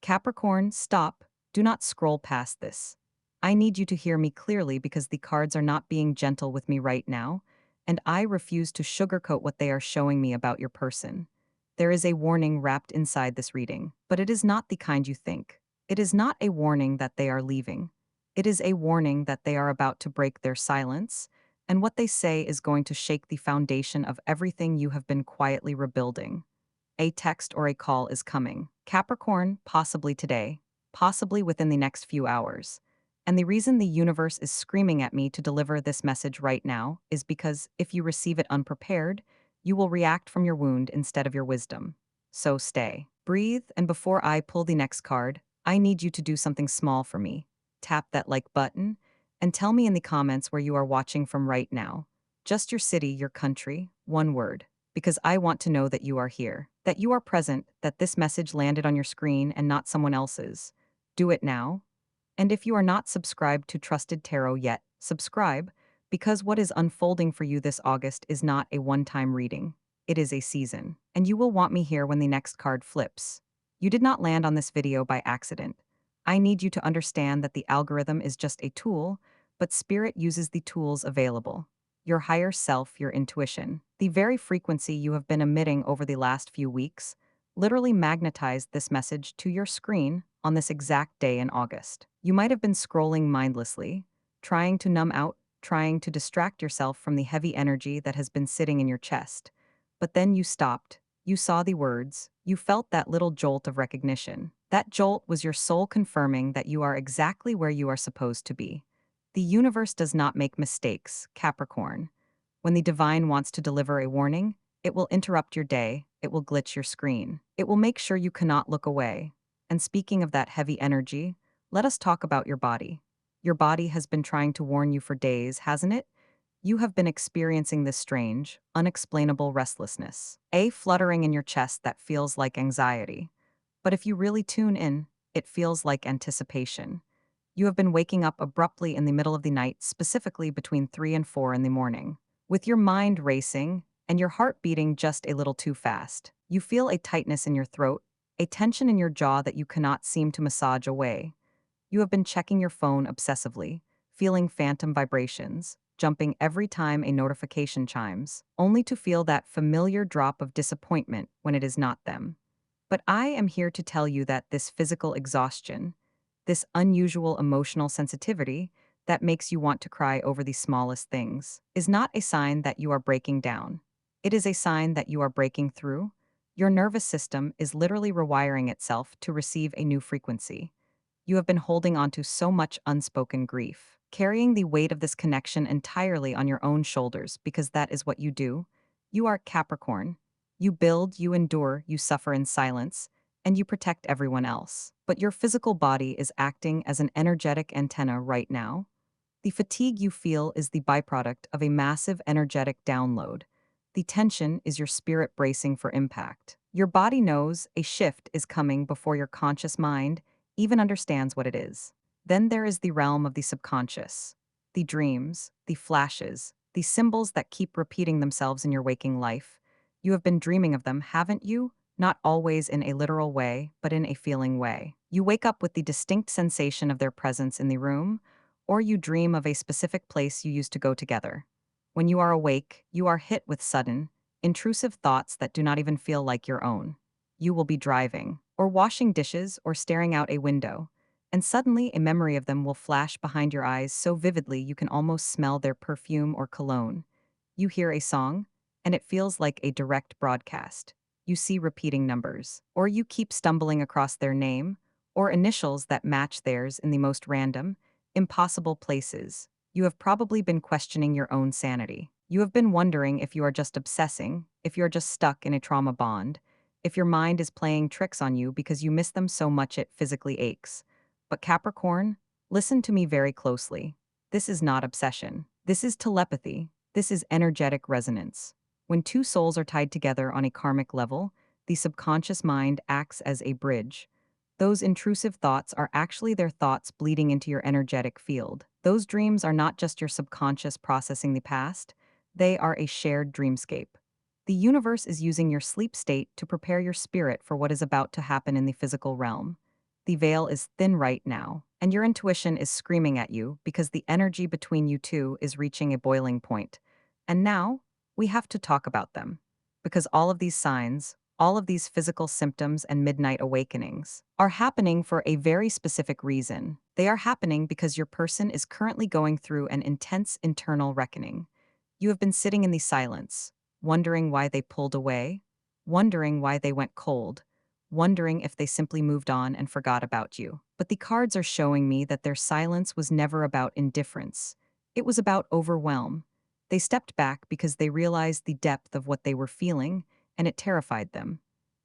Capricorn, stop. Do not scroll past this. I need you to hear me clearly because the cards are not being gentle with me right now, and I refuse to sugarcoat what they are showing me about your person. There is a warning wrapped inside this reading, but it is not the kind you think. It is not a warning that they are leaving. It is a warning that they are about to break their silence, and what they say is going to shake the foundation of everything you have been quietly rebuilding. A text or a call is coming. Capricorn, possibly today, possibly within the next few hours. And the reason the universe is screaming at me to deliver this message right now is because if you receive it unprepared, you will react from your wound instead of your wisdom. So stay. Breathe, and before I pull the next card, I need you to do something small for me. Tap that like button, and tell me in the comments where you are watching from right now. Just your city, your country, one word, because I want to know that you are here, that you are present, that this message landed on your screen and not someone else's. Do it now. And if you are not subscribed to Trusted Tarot yet, subscribe, because what is unfolding for you this August is not a one-time reading. It is a season, and you will want me here when the next card flips. You did not land on this video by accident. I need you to understand that the algorithm is just a tool, but Spirit uses the tools available. Your higher self, your intuition, the very frequency you have been emitting over the last few weeks, literally magnetized this message to your screen on this exact day in August. You might have been scrolling mindlessly, trying to numb out, trying to distract yourself from the heavy energy that has been sitting in your chest. But then you stopped. You saw the words. You felt that little jolt of recognition. That jolt was your soul confirming that you are exactly where you are supposed to be. The universe does not make mistakes, Capricorn. When the divine wants to deliver a warning, it will interrupt your day, it will glitch your screen. It will make sure you cannot look away. And speaking of that heavy energy, let us talk about your body. Your body has been trying to warn you for days, hasn't it? You have been experiencing this strange, unexplainable restlessness, a fluttering in your chest that feels like anxiety. But if you really tune in, it feels like anticipation. You have been waking up abruptly in the middle of the night, specifically between 3 and 4 in the morning, with your mind racing and your heart beating just a little too fast. You feel a tightness in your throat, a tension in your jaw that you cannot seem to massage away. You have been checking your phone obsessively, feeling phantom vibrations, jumping every time a notification chimes, only to feel that familiar drop of disappointment when it is not them. But I am here to tell you that this physical exhaustion, this unusual emotional sensitivity that makes you want to cry over the smallest things, is not a sign that you are breaking down. It is a sign that you are breaking through. Your nervous system is literally rewiring itself to receive a new frequency. You have been holding on to so much unspoken grief, carrying the weight of this connection entirely on your own shoulders because that is what you do. You are Capricorn. You build, you endure, you suffer in silence, and you protect everyone else. But your physical body is acting as an energetic antenna right now. The fatigue you feel is the byproduct of a massive energetic download. The tension is your spirit bracing for impact. Your body knows a shift is coming before your conscious mind even understands what it is. Then there is the realm of the subconscious, the dreams, the flashes, the symbols that keep repeating themselves in your waking life. You have been dreaming of them, haven't you? Not always in a literal way, but in a feeling way. You wake up with the distinct sensation of their presence in the room, or you dream of a specific place you used to go together. When you are awake, you are hit with sudden, intrusive thoughts that do not even feel like your own. You will be driving, or washing dishes, or staring out a window, and suddenly a memory of them will flash behind your eyes so vividly you can almost smell their perfume or cologne. You hear a song, and it feels like a direct broadcast. You see repeating numbers, or you keep stumbling across their name, or initials that match theirs in the most random, impossible places. You have probably been questioning your own sanity. You have been wondering if you are just obsessing, if you are just stuck in a trauma bond, if your mind is playing tricks on you because you miss them so much it physically aches. But Capricorn, listen to me very closely. This is not obsession. This is telepathy. This is energetic resonance. When two souls are tied together on a karmic level, the subconscious mind acts as a bridge. Those intrusive thoughts are actually their thoughts bleeding into your energetic field. Those dreams are not just your subconscious processing the past, they are a shared dreamscape. The universe is using your sleep state to prepare your spirit for what is about to happen in the physical realm. The veil is thin right now, and your intuition is screaming at you because the energy between you two is reaching a boiling point. And now, we have to talk about them. Because all of these signs, all of these physical symptoms and midnight awakenings are happening for a very specific reason. They are happening because your person is currently going through an intense internal reckoning. You have been sitting in the silence, wondering why they pulled away, wondering why they went cold, wondering if they simply moved on and forgot about you. But the cards are showing me that their silence was never about indifference. It was about overwhelm. They stepped back because they realized the depth of what they were feeling, and it terrified them.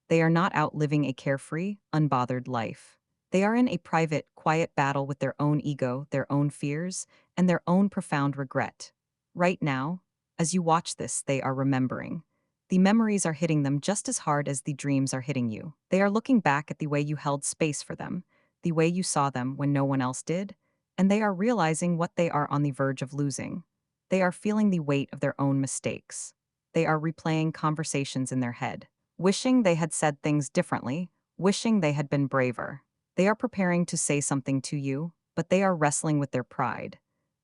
They are not out living a carefree, unbothered life. They are in a private, quiet battle with their own ego, their own fears, and their own profound regret. Right now, as you watch this, they are remembering. The memories are hitting them just as hard as the dreams are hitting you. They are looking back at the way you held space for them, the way you saw them when no one else did, and they are realizing what they are on the verge of losing. They are feeling the weight of their own mistakes. They are replaying conversations in their head, wishing they had said things differently, wishing they had been braver. They are preparing to say something to you, but they are wrestling with their pride.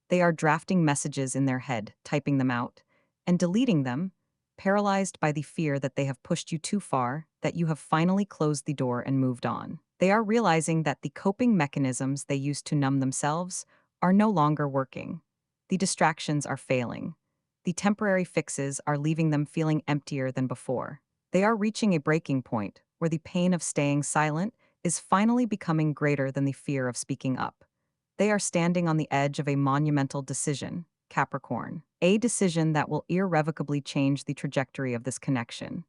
They are drafting messages in their head, typing them out, and deleting them, paralyzed by the fear that they have pushed you too far, that you have finally closed the door and moved on. They are realizing that the coping mechanisms they used to numb themselves are no longer working. The distractions are failing. The temporary fixes are leaving them feeling emptier than before. They are reaching a breaking point where the pain of staying silent is finally becoming greater than the fear of speaking up. They are standing on the edge of a monumental decision, Capricorn, a decision that will irrevocably change the trajectory of this connection.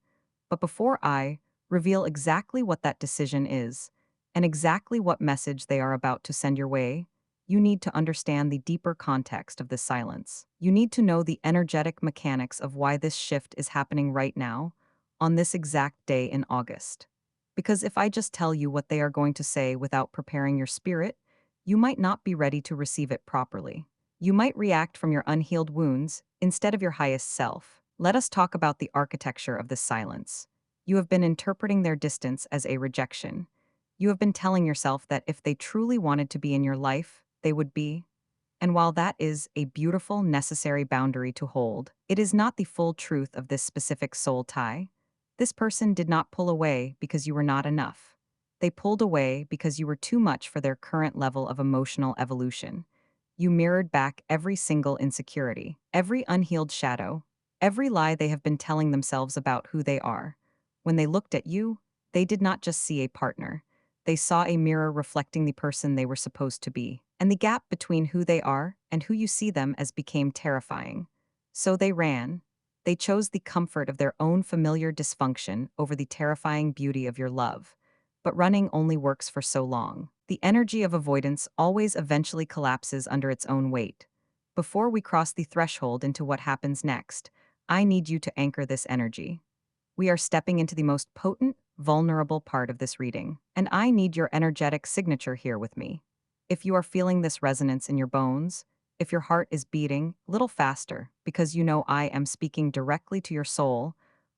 But before I reveal exactly what that decision is, and exactly what message they are about to send your way, you need to understand the deeper context of this silence. You need to know the energetic mechanics of why this shift is happening right now, on this exact day in August. Because if I just tell you what they are going to say without preparing your spirit, you might not be ready to receive it properly. You might react from your unhealed wounds instead of your highest self. Let us talk about the architecture of this silence. You have been interpreting their distance as a rejection. You have been telling yourself that if they truly wanted to be in your life, they would be. And while that is a beautiful, necessary boundary to hold, it is not the full truth of this specific soul tie. This person did not pull away because you were not enough. They pulled away because you were too much for their current level of emotional evolution. You mirrored back every single insecurity, every unhealed shadow, every lie they have been telling themselves about who they are. When they looked at you, they did not just see a partner. They saw a mirror reflecting the person they were supposed to be, and the gap between who they are and who you see them as became terrifying. So they ran. They chose the comfort of their own familiar dysfunction over the terrifying beauty of your love. But running only works for so long. The energy of avoidance always eventually collapses under its own weight. Before we cross the threshold into what happens next, I need you to anchor this energy. We are stepping into the most potent, vulnerable part of this reading, and I need your energetic signature here with me. If you are feeling this resonance in your bones, if your heart is beating a little faster because you know I am speaking directly to your soul,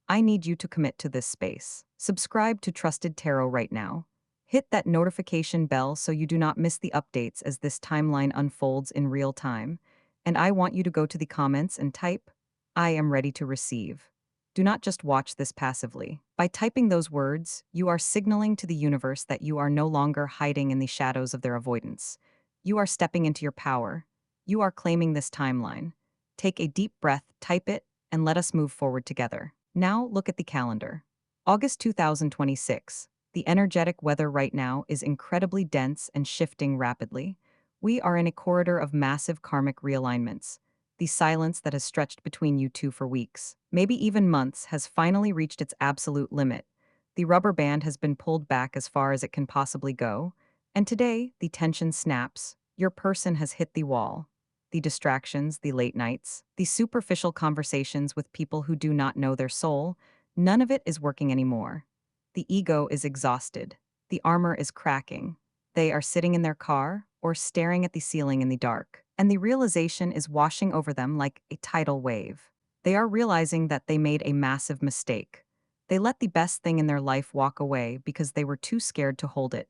I need you to commit to this space. Subscribe to Trusted Tarot right now. Hit that notification bell so you do not miss the updates as this timeline unfolds in real time. And I want you to go to the comments and type, "I am ready to receive." Do not just watch this passively. By typing those words, you are signaling to the universe that you are no longer hiding in the shadows of their avoidance. You are stepping into your power. You are claiming this timeline. Take a deep breath, type it, and let us move forward together. Now look at the calendar. August 2026. The energetic weather right now is incredibly dense and shifting rapidly. We are in a corridor of massive karmic realignments. The silence that has stretched between you two for weeks, maybe even months, has finally reached its absolute limit. The rubber band has been pulled back as far as it can possibly go, and today the tension snaps. Your person has hit the wall. The distractions, the late nights, the superficial conversations with people who do not know their soul, none of it is working anymore. The ego is exhausted. The armor is cracking. They are sitting in their car or staring at the ceiling in the dark, and the realization is washing over them like a tidal wave. They are realizing that they made a massive mistake. They let the best thing in their life walk away because they were too scared to hold it,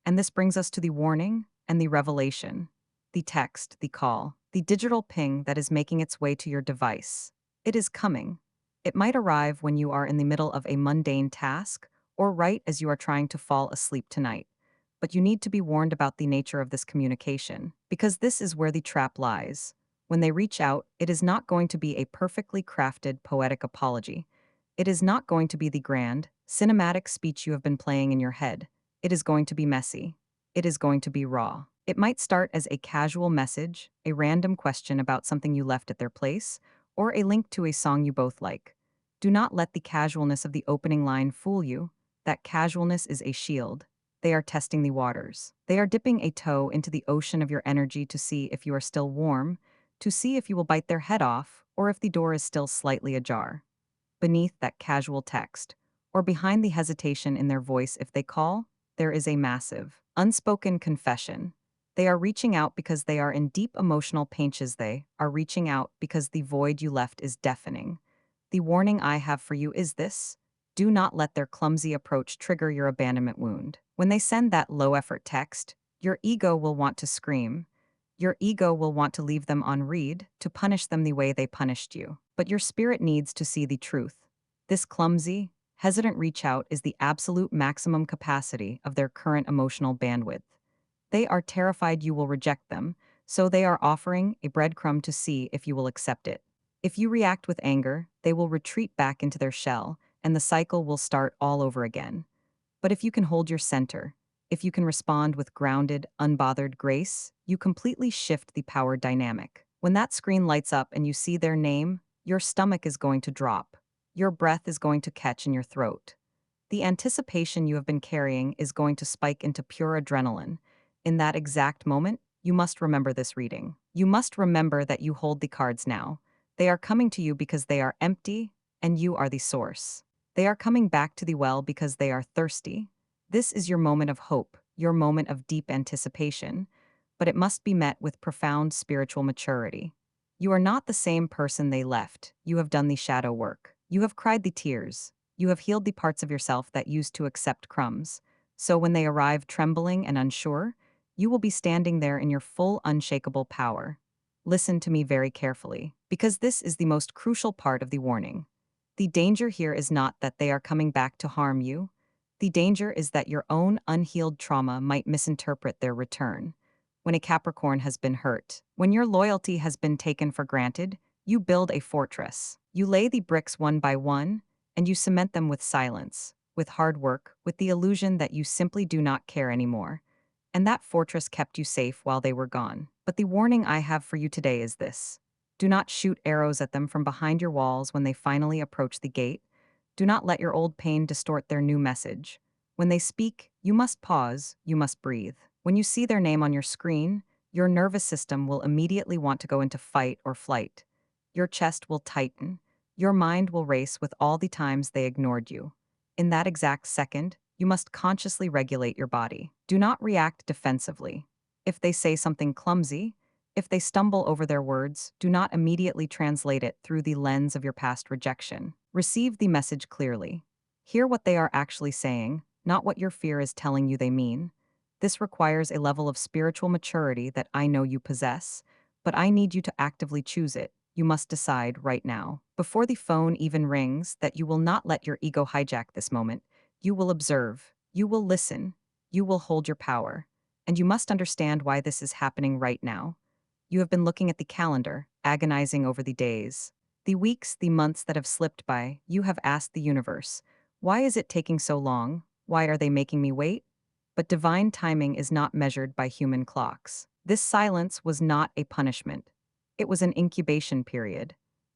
And this brings us to the warning and the revelation, the text, the call, the digital ping that is making its way to your device. It is coming. It might arrive when you are in the middle of a mundane task or right as you are trying to fall asleep tonight. But you need to be warned about the nature of this communication, because this is where the trap lies. When they reach out, it is not going to be a perfectly crafted poetic apology. It is not going to be the grand, cinematic speech you have been playing in your head. It is going to be messy. It is going to be raw. It might start as a casual message, a random question about something you left at their place, or a link to a song you both like. Do not let the casualness of the opening line fool you. That casualness is a shield. They are testing the waters. They are dipping a toe into the ocean of your energy to see if you are still warm, to see if you will bite their head off, or if the door is still slightly ajar. Beneath that casual text, or behind the hesitation in their voice if they call, there is a massive, unspoken confession. They are reaching out because they are in deep emotional pinches. They are reaching out because the void you left is deafening. The warning I have for you is this: do not let their clumsy approach trigger your abandonment wound. When they send that low-effort text, your ego will want to scream. Your ego will want to leave them on read, to punish them the way they punished you. But your spirit needs to see the truth. This clumsy, hesitant reach out is the absolute maximum capacity of their current emotional bandwidth. They are terrified you will reject them, so they are offering a breadcrumb to see if you will accept it. If you react with anger, they will retreat back into their shell, and the cycle will start all over again. But if you can hold your center, if you can respond with grounded, unbothered grace, you completely shift the power dynamic. When that screen lights up and you see their name, your stomach is going to drop. Your breath is going to catch in your throat. The anticipation you have been carrying is going to spike into pure adrenaline. In that exact moment, you must remember this reading. You must remember that you hold the cards now. They are coming to you because they are empty, and you are the source. They are coming back to the well because they are thirsty. This is your moment of hope, your moment of deep anticipation, but it must be met with profound spiritual maturity. You are not the same person they left. You have done the shadow work. You have cried the tears. You have healed the parts of yourself that used to accept crumbs. So when they arrive trembling and unsure, you will be standing there in your full, unshakable power. Listen to me very carefully, because this is the most crucial part of the warning. The danger here is not that they are coming back to harm you. The danger is that your own unhealed trauma might misinterpret their return. When a Capricorn has been hurt, when your loyalty has been taken for granted, you build a fortress. You lay the bricks one by one, and you cement them with silence, with hard work, with the illusion that you simply do not care anymore. And that fortress kept you safe while they were gone. But the warning I have for you today is this: do not shoot arrows at them from behind your walls when they finally approach the gate. Do not let your old pain distort their new message. When they speak, you must pause, you must breathe. When you see their name on your screen, your nervous system will immediately want to go into fight or flight. Your chest will tighten. Your mind will race with all the times they ignored you. In that exact second, you must consciously regulate your body. Do not react defensively. If they say something clumsy, if they stumble over their words, do not immediately translate it through the lens of your past rejection. Receive the message clearly. Hear what they are actually saying, not what your fear is telling you they mean. This requires a level of spiritual maturity that I know you possess, but I need you to actively choose it. You must decide right now, before the phone even rings, that you will not let your ego hijack this moment. You will observe, you will listen, you will hold your power. And you must understand why this is happening right now. You have been looking at the calendar, agonizing over the days, the weeks, the months that have slipped by. You have asked the universe, why is it taking so long? Why are they making me wait? But divine timing is not measured by human clocks. This silence was not a punishment. It was an incubation period.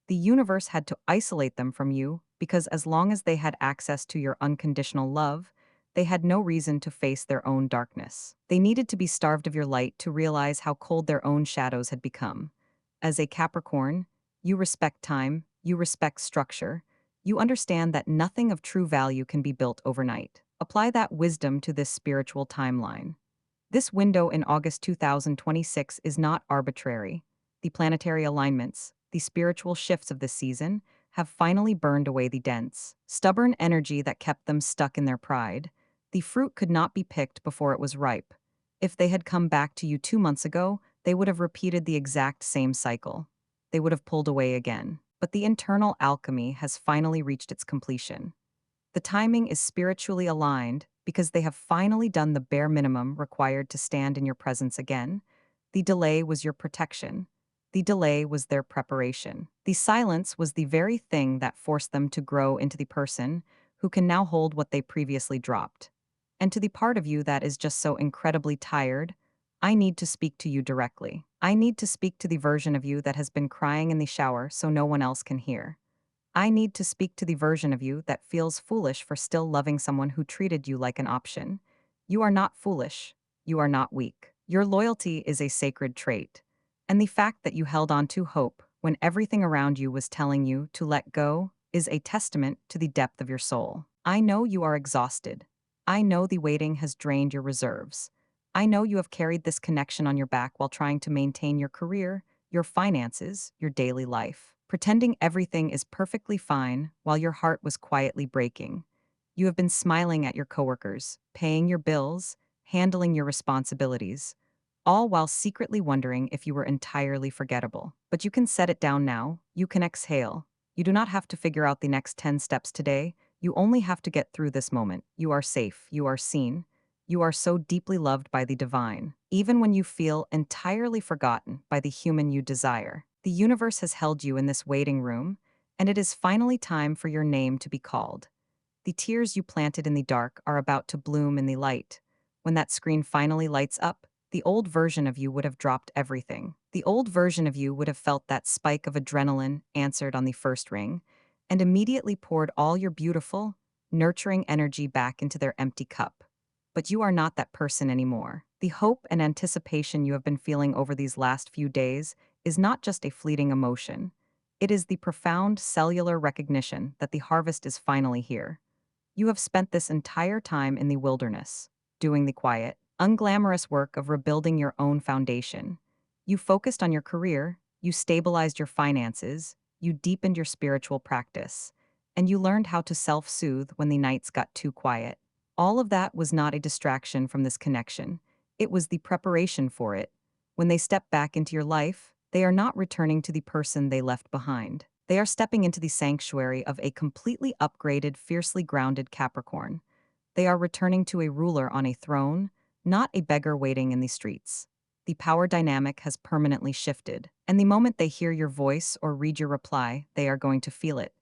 The universe had to isolate them from you because as long as they had access to your unconditional love, they had no reason to face their own darkness. They needed to be starved of your light to realize how cold their own shadows had become. As a Capricorn, you respect time, you respect structure, you understand that nothing of true value can be built overnight. Apply that wisdom to this spiritual timeline. This window in August 2026 is not arbitrary. The planetary alignments, the spiritual shifts of this season, have finally burned away the dense, stubborn energy that kept them stuck in their pride. The fruit could not be picked before it was ripe. If they had come back to you 2 months ago, they would have repeated the exact same cycle. They would have pulled away again. But the internal alchemy has finally reached its completion. The timing is spiritually aligned because they have finally done the bare minimum required to stand in your presence again. The delay was your protection. The delay was their preparation. The silence was the very thing that forced them to grow into the person who can now hold what they previously dropped. And to the part of you that is just so incredibly tired, I need to speak to you directly. I need to speak to the version of you that has been crying in the shower so no one else can hear. I need to speak to the version of you that feels foolish for still loving someone who treated you like an option. You are not foolish. You are not weak. Your loyalty is a sacred trait. And the fact that you held on to hope when everything around you was telling you to let go is a testament to the depth of your soul. I know you are exhausted. I know the waiting has drained your reserves. I know you have carried this connection on your back while trying to maintain your career, your finances, your daily life, pretending everything is perfectly fine while your heart was quietly breaking. You have been smiling at your coworkers, paying your bills, handling your responsibilities, all while secretly wondering if you were entirely forgettable. But you can set it down now, you can exhale. You do not have to figure out the next 10 steps today, you only have to get through this moment. You are safe, you are seen, you are so deeply loved by the divine, even when you feel entirely forgotten by the human you desire. The universe has held you in this waiting room, and it is finally time for your name to be called. The tears you planted in the dark are about to bloom in the light. When that screen finally lights up, the old version of you would have dropped everything. The old version of you would have felt that spike of adrenaline answered on the first ring, and immediately poured all your beautiful, nurturing energy back into their empty cup. But you are not that person anymore. The hope and anticipation you have been feeling over these last few days is not just a fleeting emotion. It is the profound cellular recognition that the harvest is finally here. You have spent this entire time in the wilderness, doing the quiet, unglamorous work of rebuilding your own foundation. You focused on your career, you stabilized your finances, you deepened your spiritual practice, and you learned how to self-soothe when the nights got too quiet. All of that was not a distraction from this connection. It was the preparation for it. When they step back into your life, they are not returning to the person they left behind. They are stepping into the sanctuary of a completely upgraded, fiercely grounded Capricorn. They are returning to a ruler on a throne, not a beggar waiting in the streets. The power dynamic has permanently shifted, and the moment they hear your voice or read your reply, they are going to feel it.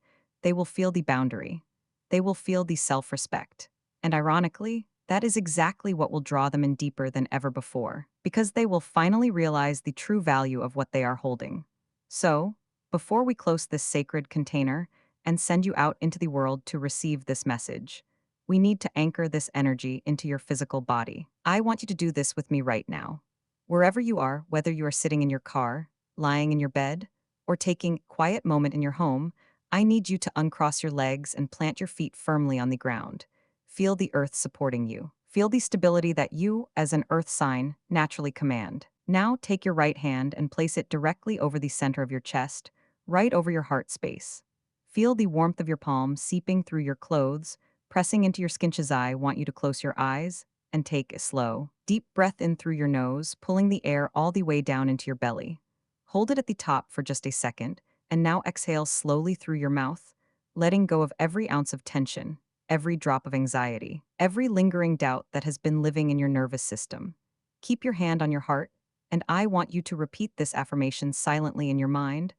They will feel the boundary. They will feel the self-respect. And ironically, that is exactly what will draw them in deeper than ever before, because they will finally realize the true value of what they are holding. So, before we close this sacred container and send you out into the world to receive this message, we need to anchor this energy into your physical body. I want you to do this with me right now. Wherever you are, whether you are sitting in your car, lying in your bed, or taking a quiet moment in your home, I need you to uncross your legs and plant your feet firmly on the ground. Feel the earth supporting you. Feel the stability that you, as an earth sign, naturally command. Now take your right hand and place it directly over the center of your chest, right over your heart space. Feel the warmth of your palm seeping through your clothes, pressing into your skin. I want you to close your eyes and take a slow, deep breath in through your nose, pulling the air all the way down into your belly. Hold it at the top for just a second, and now exhale slowly through your mouth, letting go of every ounce of tension, every drop of anxiety, every lingering doubt that has been living in your nervous system. Keep your hand on your heart, and I want you to repeat this affirmation silently in your mind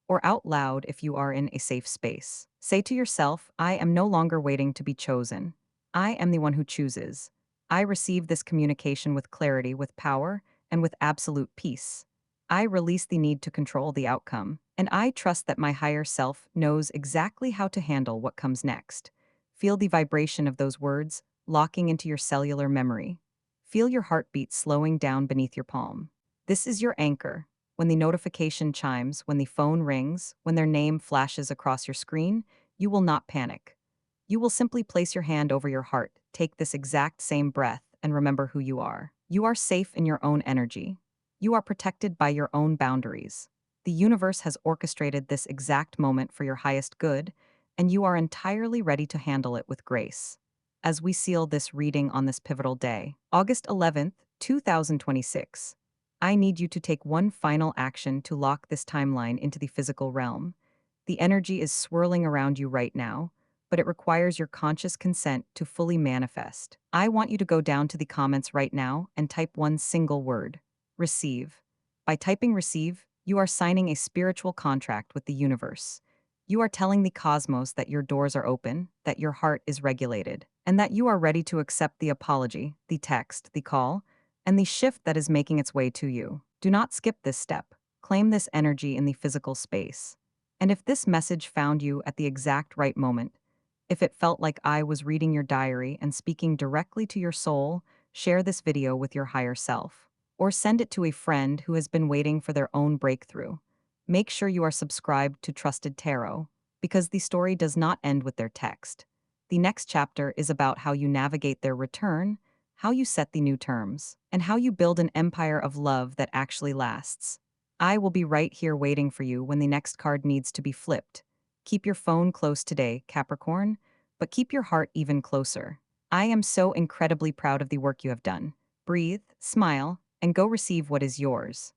or out loud if you are in a safe space. Say to yourself, I am no longer waiting to be chosen. I am the one who chooses. I receive this communication with clarity, with power, and with absolute peace. I release the need to control the outcome, and I trust that my higher self knows exactly how to handle what comes next. Feel the vibration of those words locking into your cellular memory. Feel your heartbeat slowing down beneath your palm. This is your anchor. When the notification chimes, when the phone rings, when their name flashes across your screen, you will not panic. You will simply place your hand over your heart, take this exact same breath, and remember who you are. You are safe in your own energy. You are protected by your own boundaries. The universe has orchestrated this exact moment for your highest good, and you are entirely ready to handle it with grace. as we seal this reading on this pivotal day, August 11th, 2026. I need you to take one final action to lock this timeline into the physical realm. The energy is swirling around you right now, but it requires your conscious consent to fully manifest. I want you to go down to the comments right now and type one single word: receive. By typing receive, you are signing a spiritual contract with the universe. You are telling the cosmos that your doors are open, that your heart is regulated, and that you are ready to accept the apology, the text, the call, and the shift that is making its way to you. Do not skip this step. Claim this energy in the physical space. And if this message found you at the exact right moment, if it felt like I was reading your diary and speaking directly to your soul, share this video with your higher self. Or send it to a friend who has been waiting for their own breakthrough. Make sure you are subscribed to Trusted Tarot, because the story does not end with their text. The next chapter is about how you navigate their return, how you set the new terms, and how you build an empire of love that actually lasts. I will be right here waiting for you when the next card needs to be flipped. Keep your phone close today, Capricorn, but keep your heart even closer. I am so incredibly proud of the work you have done. Breathe, smile, and go receive what is yours.